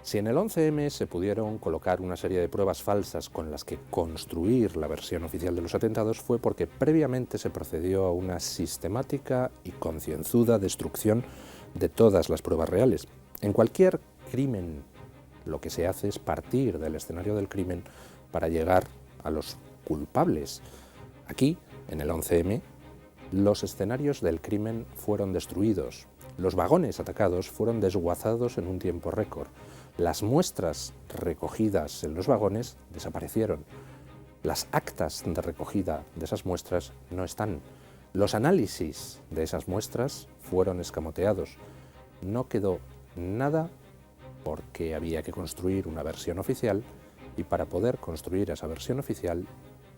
Si en el 11M se pudieron colocar una serie de pruebas falsas con las que construir la versión oficial de los atentados, fue porque previamente se procedió a una sistemática y concienzuda destrucción de todas las pruebas reales. En cualquier crimen, lo que se hace es partir del escenario del crimen para llegar a los culpables. Aquí, en el 11M, los escenarios del crimen fueron destruidos. Los vagones atacados fueron desguazados en un tiempo récord. Las muestras recogidas en los vagones desaparecieron. Las actas de recogida de esas muestras no están. Los análisis de esas muestras fueron escamoteados. No quedó nada porque había que construir una versión oficial, y para poder construir esa versión oficial,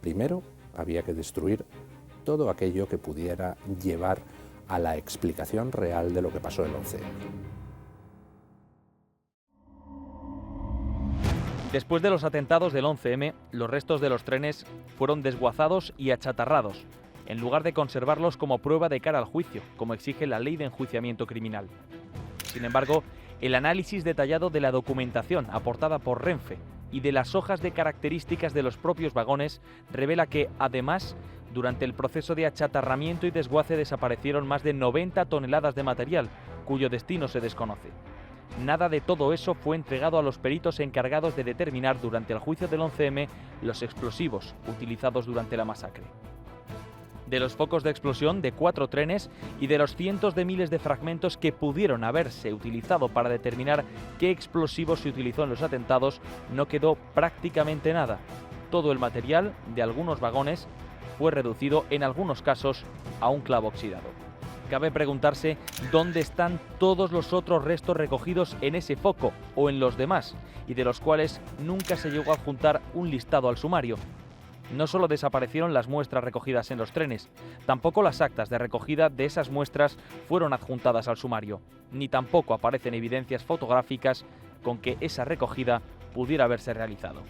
primero había que destruir todo aquello que pudiera llevar a la explicación real de lo que pasó el 11M. Después de los atentados del 11M, los restos de los trenes fueron desguazados y achatarrados, en lugar de conservarlos como prueba de cara al juicio, como exige la Ley de Enjuiciamiento Criminal. Sin embargo, el análisis detallado de la documentación aportada por Renfe y de las hojas de características de los propios vagones revela que, además, durante el proceso de achatarramiento y desguace desaparecieron más de 90 toneladas de material, cuyo destino se desconoce. Nada de todo eso fue entregado a los peritos encargados de determinar durante el juicio del 11M los explosivos utilizados durante la masacre. De los focos de explosión de 4 trenes y de los cientos de miles de fragmentos que pudieron haberse utilizado para determinar qué explosivo se utilizó en los atentados, no quedó prácticamente nada. Todo el material de algunos vagones fue reducido, en algunos casos, a un clavo oxidado. Cabe preguntarse dónde están todos los otros restos recogidos en ese foco o en los demás, y de los cuales nunca se llegó a adjuntar un listado al sumario. No solo desaparecieron las muestras recogidas en los trenes, tampoco las actas de recogida de esas muestras fueron adjuntadas al sumario, ni tampoco aparecen evidencias fotográficas con que esa recogida pudiera haberse realizado.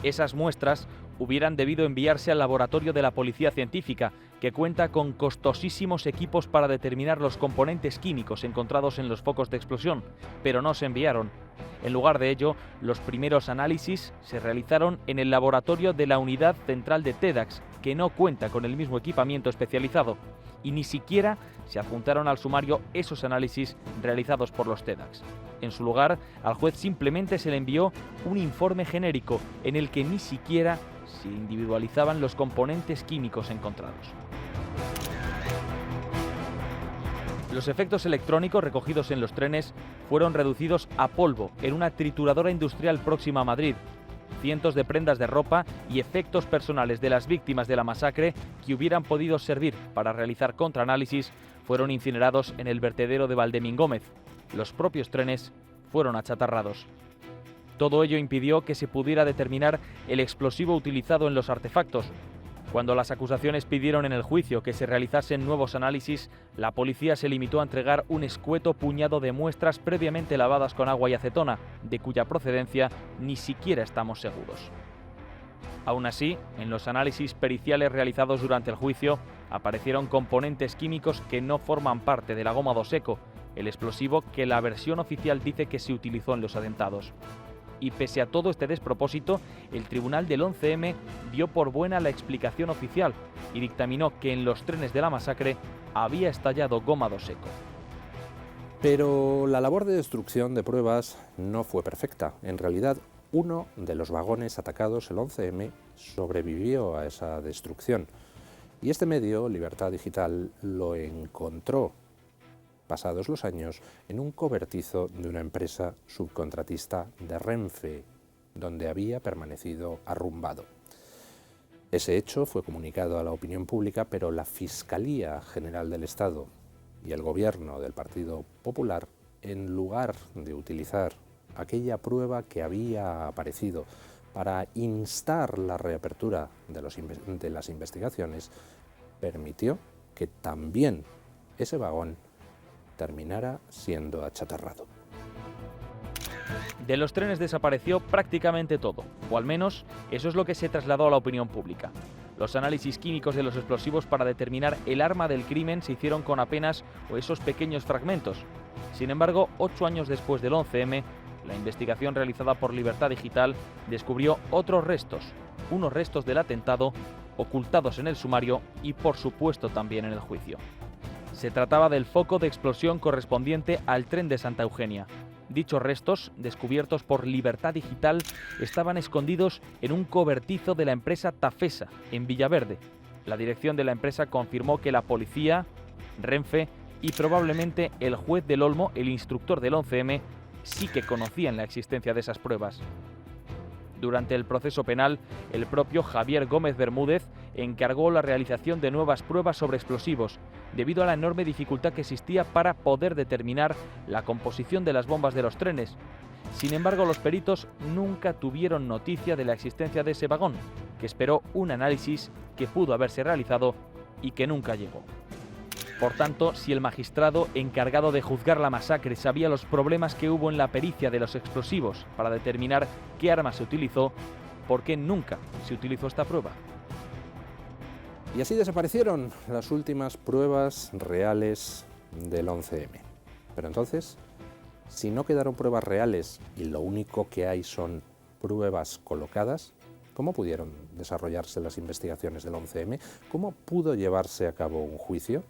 Esas muestras hubieran debido enviarse al laboratorio de la Policía Científica, que cuenta con costosísimos equipos para determinar los componentes químicos encontrados en los focos de explosión, pero no se enviaron. En lugar de ello, los primeros análisis se realizaron en el laboratorio de la Unidad Central de TEDx, que no cuenta con el mismo equipamiento especializado, y ni siquiera se adjuntaron al sumario esos análisis realizados por los TEDx. En su lugar, al juez simplemente se le envió un informe genérico en el que ni siquiera se individualizaban los componentes químicos encontrados. Los efectos electrónicos recogidos en los trenes fueron reducidos a polvo en una trituradora industrial próxima a Madrid. Cientos de prendas de ropa y efectos personales de las víctimas de la masacre que hubieran podido servir para realizar contraanálisis fueron incinerados en el vertedero de Valdemín Gómez. Los propios trenes fueron achatarrados. Todo ello impidió que se pudiera determinar el explosivo utilizado en los artefactos. Cuando las acusaciones pidieron en el juicio que se realizasen nuevos análisis, la policía se limitó a entregar un escueto puñado de muestras previamente lavadas con agua y acetona, de cuya procedencia ni siquiera estamos seguros. Aún así, en los análisis periciales realizados durante el juicio, aparecieron componentes químicos que no forman parte de la goma Doseco, el explosivo que la versión oficial dice que se utilizó en los atentados. Y pese a todo este despropósito, el tribunal del 11M dio por buena la explicación oficial y dictaminó que en los trenes de la masacre había estallado goma Doseco. Pero la labor de destrucción de pruebas no fue perfecta. En realidad, uno de los vagones atacados, el 11M, sobrevivió a esa destrucción. Y este medio, Libertad Digital, lo encontró, pasados los años, en un cobertizo de una empresa subcontratista de Renfe, donde había permanecido arrumbado. Ese hecho fue comunicado a la opinión pública, pero la Fiscalía General del Estado y el Gobierno del Partido Popular, en lugar de utilizar aquella prueba que había aparecido para instar la reapertura de las investigaciones, permitió que también ese vagón terminara siendo achatarrado. De los trenes desapareció prácticamente todo, o al menos eso es lo que se trasladó a la opinión pública. Los análisis químicos de los explosivos para determinar el arma del crimen se hicieron con apenas esos pequeños fragmentos. Sin embargo, 8 años después del 11M, la investigación realizada por Libertad Digital descubrió otros restos, unos restos del atentado ocultados en el sumario y por supuesto también en el juicio. Se trataba del foco de explosión correspondiente al tren de Santa Eugenia. Dichos restos, descubiertos por Libertad Digital, estaban escondidos en un cobertizo de la empresa Tafesa, en Villaverde. La dirección de la empresa confirmó que la policía, Renfe y probablemente el juez del Olmo, el instructor del 11M, sí que conocían la existencia de esas pruebas. Durante el proceso penal, el propio Javier Gómez Bermúdez encargó la realización de nuevas pruebas sobre explosivos, debido a la enorme dificultad que existía para poder determinar la composición de las bombas de los trenes. Sin embargo, los peritos nunca tuvieron noticia de la existencia de ese vagón, que esperó un análisis que pudo haberse realizado y que nunca llegó. Por tanto, si el magistrado encargado de juzgar la masacre sabía los problemas que hubo en la pericia de los explosivos para determinar qué arma se utilizó, ¿por qué nunca se utilizó esta prueba? Y así desaparecieron las últimas pruebas reales del 11M. Pero entonces, si no quedaron pruebas reales y lo único que hay son pruebas colocadas, ¿cómo pudieron desarrollarse las investigaciones del 11M? ¿Cómo pudo llevarse a cabo un juicio?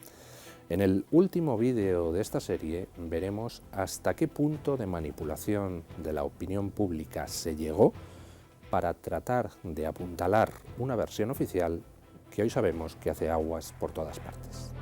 En el último vídeo de esta serie veremos hasta qué punto de manipulación de la opinión pública se llegó para tratar de apuntalar una versión oficial que hoy sabemos que hace aguas por todas partes.